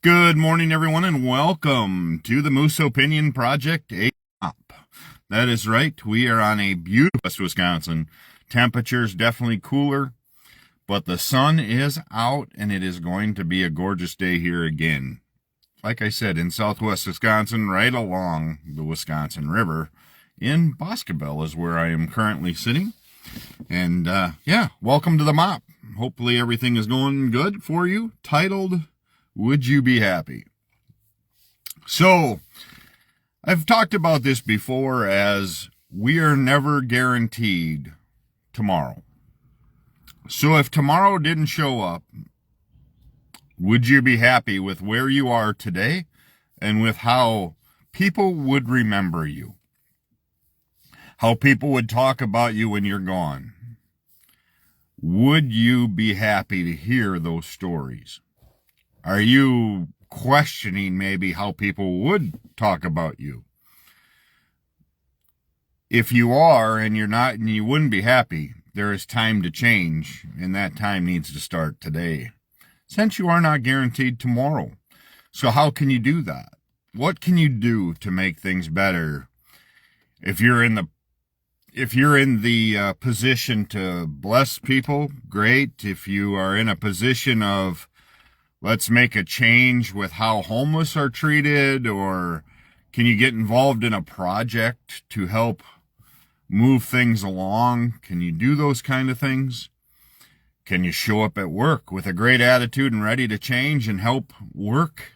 Good morning, everyone, and welcome to the Moose Opinion Project. That is right. We are on a beautiful West Wisconsin. Temperature's definitely cooler, but the sun is out, and it is going to be a gorgeous day here again. Like I said, in southwest Wisconsin, right along the Wisconsin River, in Boscobel is where I am currently sitting. And welcome to the MOP. Hopefully everything is going good for you. Titled, Would You Be Happy? So, I've talked about this before as we are never guaranteed tomorrow. So if tomorrow didn't show up, would you be happy with where you are today and with how people would remember you? How people would talk about you when you're gone? Would you be happy to hear those stories? Are you questioning maybe how people would talk about you? If you are and you're not and you wouldn't be happy, there is time to change, and that time needs to start today, since you are not guaranteed tomorrow. So how can you do that? What can you do to make things better? If you're in the position to bless people, great. If you are in a position of let's make a change with how homeless are treated, or can you get involved in a project to help move things along? Can you do those kind of things? Can you show up at work with a great attitude and ready to change and help work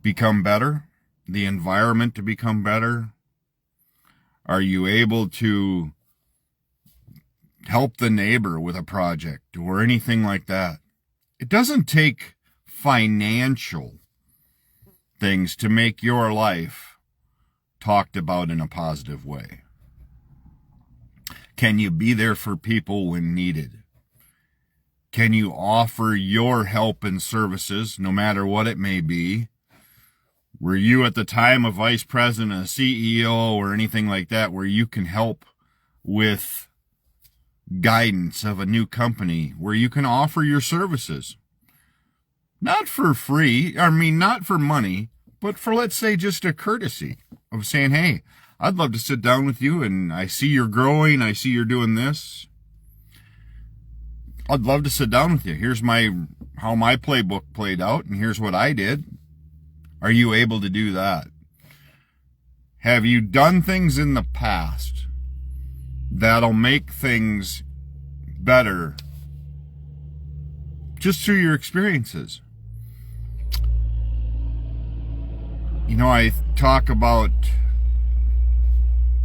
become better, the environment to become better? Are you able to help the neighbor with a project or anything like that? It doesn't take financial things to make your life talked about in a positive way. Can you be there for people when needed? Can you offer your help and services, no matter what it may be? Were you at the time a vice president, a CEO, or anything like that, where you can help with guidance of a new company, where you can offer your services? Not for free, not for money, but for, let's say, just a courtesy of saying, hey, I'd love to sit down with you, and I see you're growing, I see you're doing this. I'd love to sit down with you. Here's how my playbook played out, and here's what I did. Are you able to do that? Have you done things in the past that'll make things better just through your experiences? You know, I talk about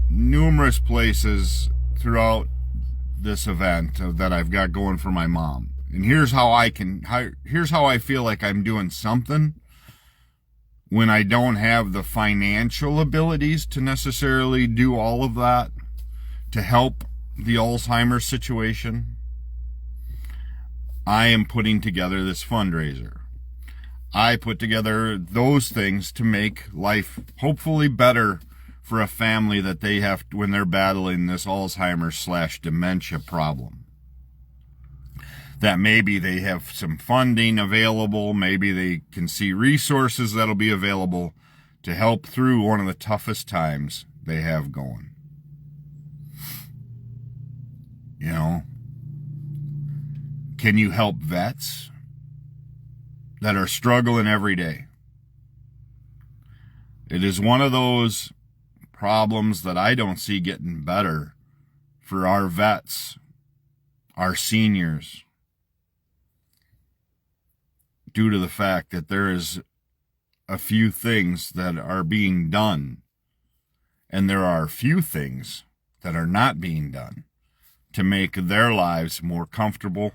numerous places throughout this event that I've got going for my mom. And here's how I feel like I'm doing something when I don't have the financial abilities to necessarily do all of that to help the Alzheimer's situation. I am putting together this fundraiser. I put together those things to make life hopefully better for a family that they have when they're battling this Alzheimer's/dementia problem. That maybe they have some funding available, maybe they can see resources that'll be available to help through one of the toughest times they have going. You know, can you help vets that are struggling every day? It is one of those problems that I don't see getting better for our vets, our seniors, due to the fact that there is a few things that are being done, and there are a few things that are not being done to make their lives more comfortable,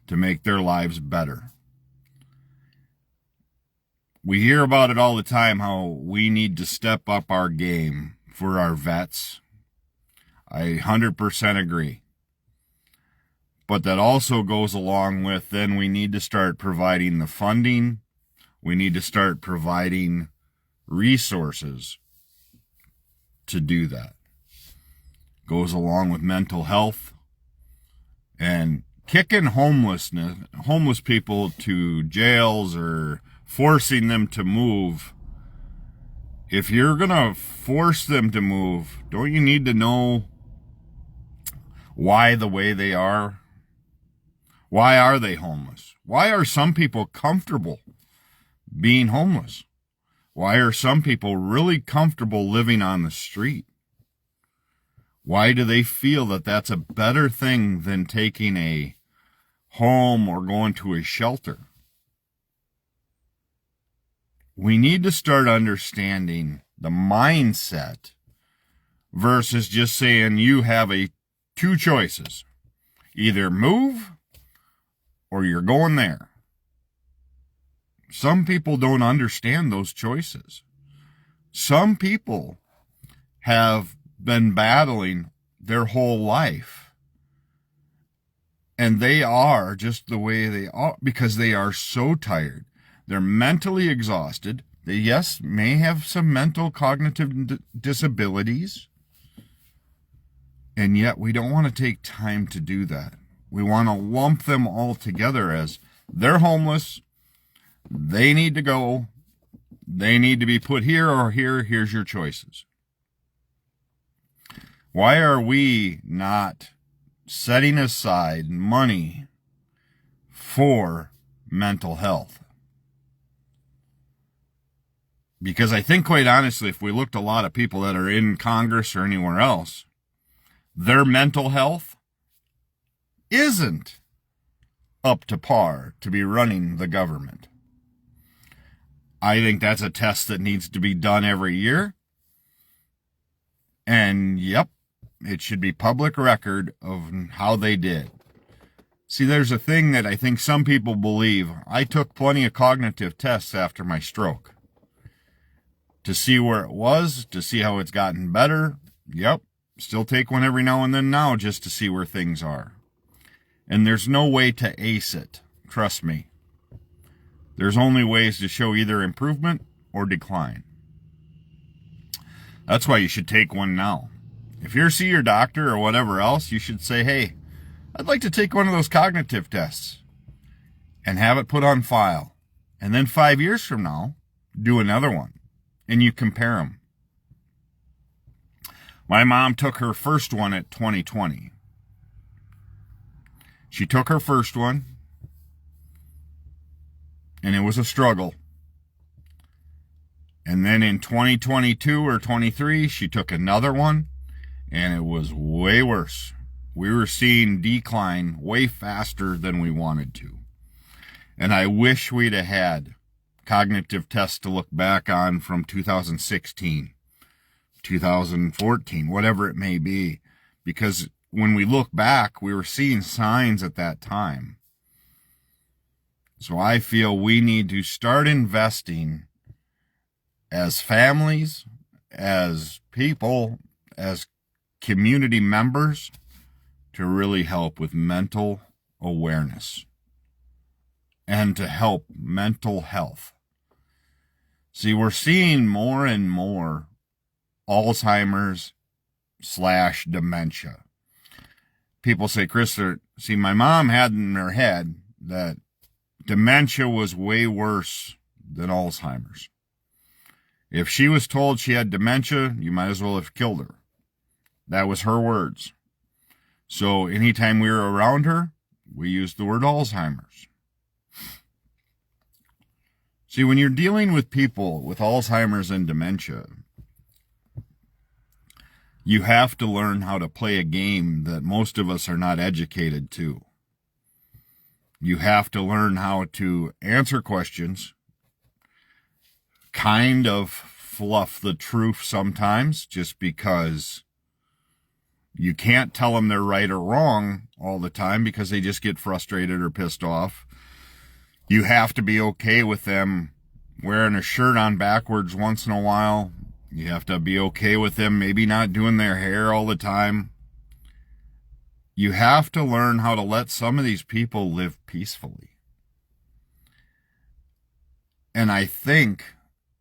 to make their lives better. We hear about it all the time, how we need to step up our game for our vets. I 100% agree. But that also goes along with, then we need to start providing the funding. We need to start providing resources to do that. Goes along with mental health and kicking homeless people to jails or forcing them to move. If you're going to force them to move, don't you need to know why the way they are? Why are they homeless? Why are some people comfortable being homeless? Why are some people really comfortable living on the street? Why do they feel that that's a better thing than taking a home or going to a shelter? We need to start understanding the mindset versus just saying you have two choices. Either move or you're going there. Some people don't understand those choices. Some people have been battling their whole life, and they are just the way they are because they are so tired. They're mentally exhausted. They, yes, may have some mental cognitive disabilities, and yet we don't want to take time to do that. We want to lump them all together as they're homeless, they need to go, they need to be put here or here, here's your choices. Why are we not setting aside money for mental health? Because I think, quite honestly, if we looked at a lot of people that are in Congress or anywhere else, their mental health isn't up to par to be running the government. I think that's a test that needs to be done every year. And yep, it should be public record of how they did. See, there's a thing that I think some people believe. I took plenty of cognitive tests after my stroke to see where it was, to see how it's gotten better. Yep, still take one every now and then now just to see where things are. And there's no way to ace it. Trust me. There's only ways to show either improvement or decline. That's why you should take one now. If you see your doctor or whatever else, you should say, hey, I'd like to take one of those cognitive tests and have it put on file. And then 5 years from now, do another one and you compare them. My mom took her first one at 2020. She took her first one, and it was a struggle. And then in 2022 or 23, she took another one, and it was way worse. We were seeing decline way faster than we wanted to. And I wish we'd have had cognitive tests to look back on from 2016, 2014, whatever it may be. Because when we look back, we were seeing signs at that time. So I feel we need to start investing as families, as people, as community members to really help with mental awareness and to help mental health. See, we're seeing more and more Alzheimer's / dementia. People say, Chris, see, my mom had in her head that dementia was way worse than Alzheimer's. If she was told she had dementia, you might as well have killed her. That was her words. So anytime we were around her, we used the word Alzheimer's. See, when you're dealing with people with Alzheimer's and dementia, you have to learn how to play a game that most of us are not educated to. You have to learn how to answer questions, kind of fluff the truth sometimes, just because you can't tell them they're right or wrong all the time because they just get frustrated or pissed off. You have to be okay with them wearing a shirt on backwards once in a while. You have to be okay with them maybe not doing their hair all the time. You have to learn how to let some of these people live peacefully. And I think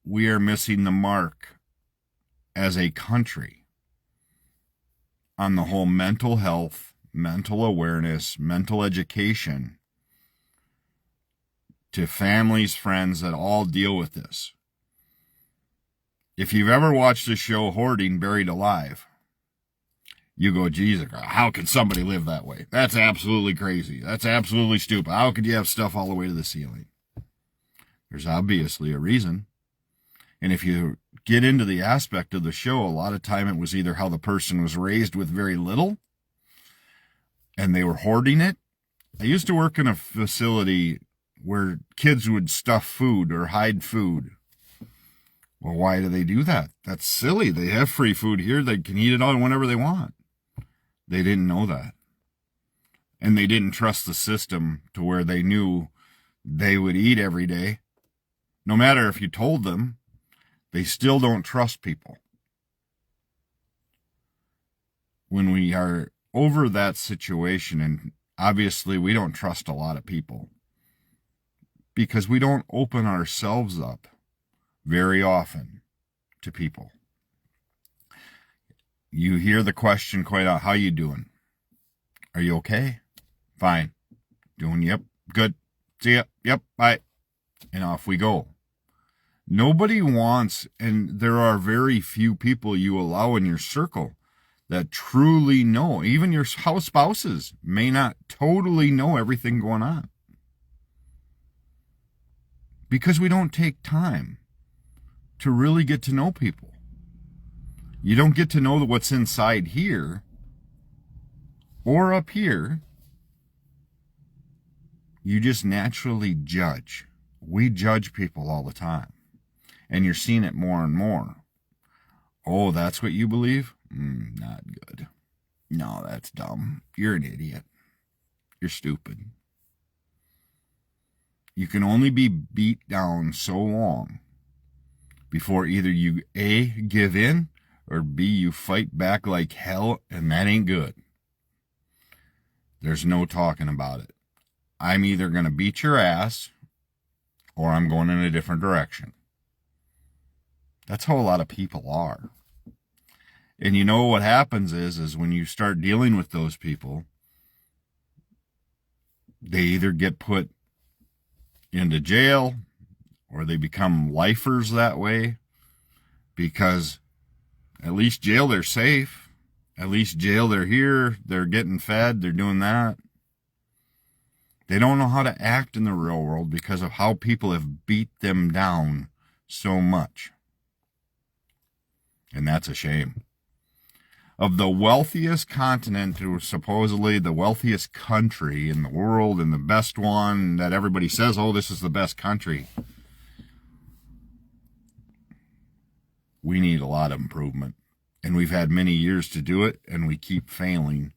we are missing the mark as a country on the whole mental health, mental awareness, mental education to families, friends that all deal with this. If you've ever watched the show Hoarding Buried Alive, you go, Jesus, how could somebody live that way? That's absolutely crazy. That's absolutely stupid. How could you have stuff all the way to the ceiling? There's obviously a reason. And if you get into the aspect of the show, a lot of time it was either how the person was raised with very little and they were hoarding it. I used to work in a facility where kids would stuff food or hide food. Well, why do they do that? That's silly. They have free food here. They can eat it all whenever they want. They didn't know that. And they didn't trust the system to where they knew they would eat every day. No matter if you told them, they still don't trust people. When we are over that situation, and obviously we don't trust a lot of people because we don't open ourselves up very often to people. You hear the question quite out, how you doing? Are you okay? Fine. Doing, yep, good. See ya, yep, bye. And off we go. Nobody wants, and there are very few people you allow in your circle that truly know. Even your house spouses may not totally know everything going on. Because we don't take time to really get to know people. You don't get to know what's inside here or up here. You just naturally judge. We judge people all the time. And you're seeing it more and more. Oh, that's what you believe? Not good. No, that's dumb. You're an idiot. You're stupid. You can only be beat down so long before either you A, give in, or B, you fight back like hell, and that ain't good. There's no talking about it. I'm either going to beat your ass, or I'm going in a different direction. That's how a lot of people are. And you know what happens is when you start dealing with those people, they either get put into jail or they become lifers that way, because at least jail they're safe. At least jail they're here. They're getting fed. They're doing that. They don't know how to act in the real world because of how people have beat them down so much. And that's a shame. Of the wealthiest continent to supposedly the wealthiest country in the world and the best one that everybody says, oh, this is the best country. We need a lot of improvement. And we've had many years to do it, and we keep failing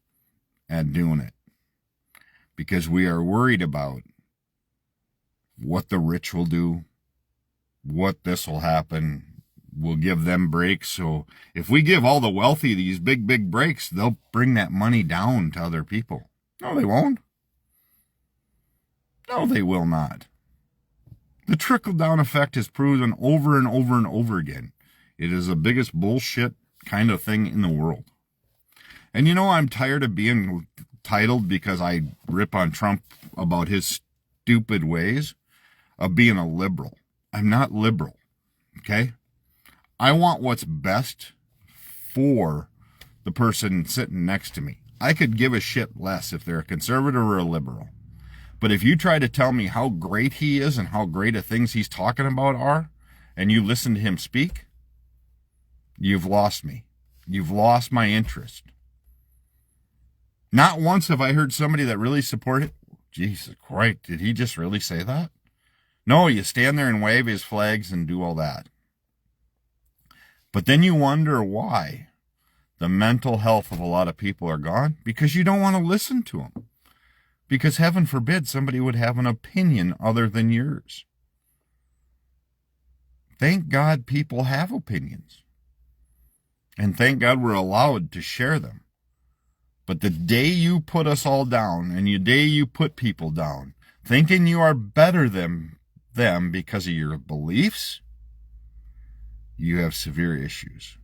at doing it. Because we are worried about what the rich will do, what this will happen. We'll give them breaks. So if we give all the wealthy these big breaks, they'll bring that money down to other people. No, they won't. No, they will not. The trickle-down effect is proven over and over and over again. It is the biggest bullshit kind of thing in the world. And you know, I'm tired of being titled, because I rip on Trump about his stupid ways, of being a liberal. I'm not liberal, okay? I want what's best for the person sitting next to me. I could give a shit less if they're a conservative or a liberal. But if you try to tell me how great he is and how great the things he's talking about are, and you listen to him speak, you've lost me. You've lost my interest. Not once have I heard somebody that really supported. Jesus Christ, did he just really say that? No, you stand there and wave his flags and do all that. But then you wonder why the mental health of a lot of people are gone, because you don't want to listen to them. Because heaven forbid somebody would have an opinion other than yours. Thank God people have opinions. And thank God we're allowed to share them. But the day you put us all down, and the day you put people down, thinking you are better than them because of your beliefs, you have severe issues.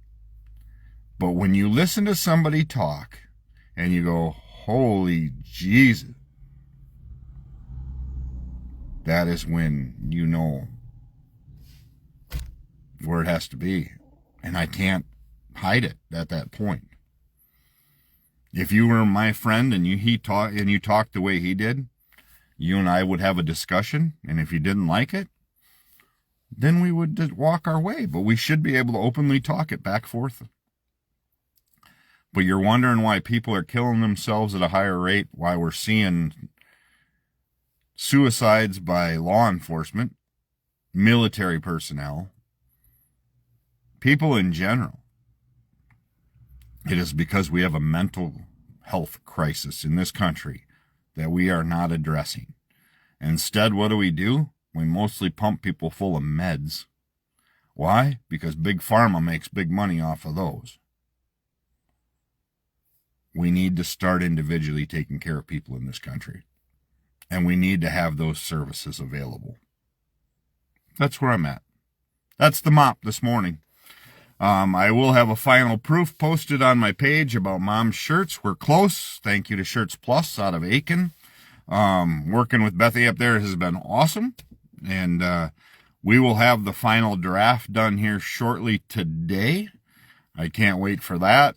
But when you listen to somebody talk, and you go, holy Jesus, that is when you know where it has to be. And I can't hide it at that point. If you were my friend and you talked the way he did, you and I would have a discussion, and if you didn't like it, then we would just walk our way. But we should be able to openly talk it back forth. But you're wondering why people are killing themselves at a higher rate, why we're seeing suicides by law enforcement, military personnel, people in general. It is because we have a mental health crisis in this country that we are not addressing. Instead, what do? We mostly pump people full of meds. Why? Because Big Pharma makes big money off of those. We need to start individually taking care of people in this country. And we need to have those services available. That's where I'm at. That's the mop this morning. I will have a final proof posted on my page about mom's shirts. We're close. Thank you to Shirts Plus out of Aiken. Working with Bethy up there has been awesome. And we will have the final draft done here shortly today. I can't wait for that.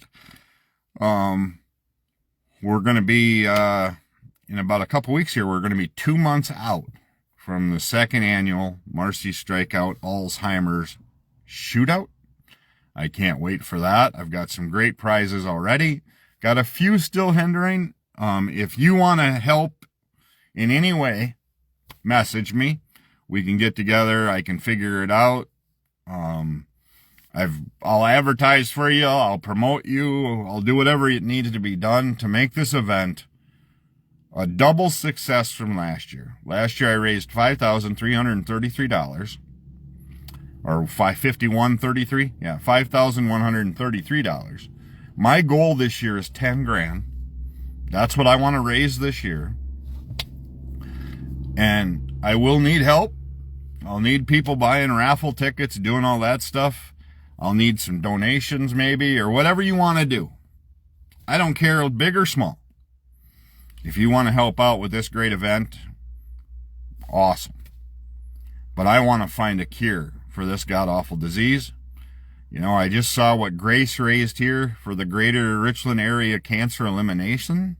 We're going to be, in about a couple weeks here, we're going to be 2 months out from the second annual Marcy Strikeout Alzheimer's shootout. I can't wait for that. I've got some great prizes already. Got a few still hindering. If you want to help in any way, message me. We can get together. I can figure it out. I'll advertise for you. I'll promote you. I'll do whatever it needs to be done to make this event a double success from last year. Last year I raised $5,333. Or $551.33. Yeah, $5,133. My goal this year is 10 grand. That's what I want to raise this year. And I will need help. I'll need people buying raffle tickets, doing all that stuff. I'll need some donations maybe, or whatever you want to do. I don't care, big or small. If you want to help out with this great event, awesome. But I want to find a cure for this god-awful disease. You know, I just saw what Grace raised here for the greater Richland area cancer elimination.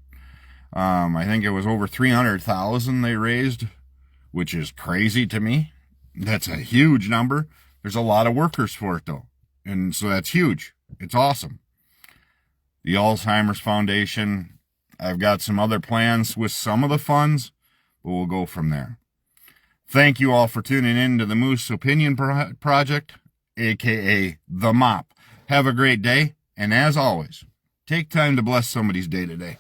I think it was over 300,000 they raised, which is crazy to me. That's a huge number. There's a lot of workers for it, though. And so that's huge. It's awesome. The Alzheimer's Foundation, I've got some other plans with some of the funds, but we'll go from there. Thank you all for tuning in to the Moose Opinion Project, a.k.a. The Mop. Have a great day, and as always, take time to bless somebody's day today.